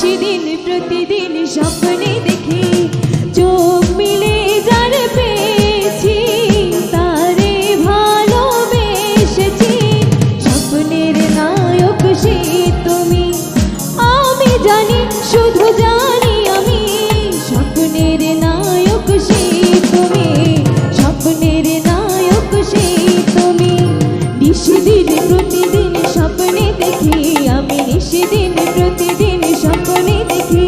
নিশিদিন প্রতিদিন স্বপ্নে দেখি চোখ মিলে যার পেয়েছি তারে ভালোবেসেছি। স্বপ্নের নায়ক সে তুমি, আমি জানি শুধু জানি আমি। স্বপ্নের নায়ক সে তুমি, স্বপ্নের নায়ক সে তুমি। নিশিদিন প্রতিদিন স্বপ্নে দেখি আমি, নিশিদিন প্রতিদিন স্বপ্নে দেখি।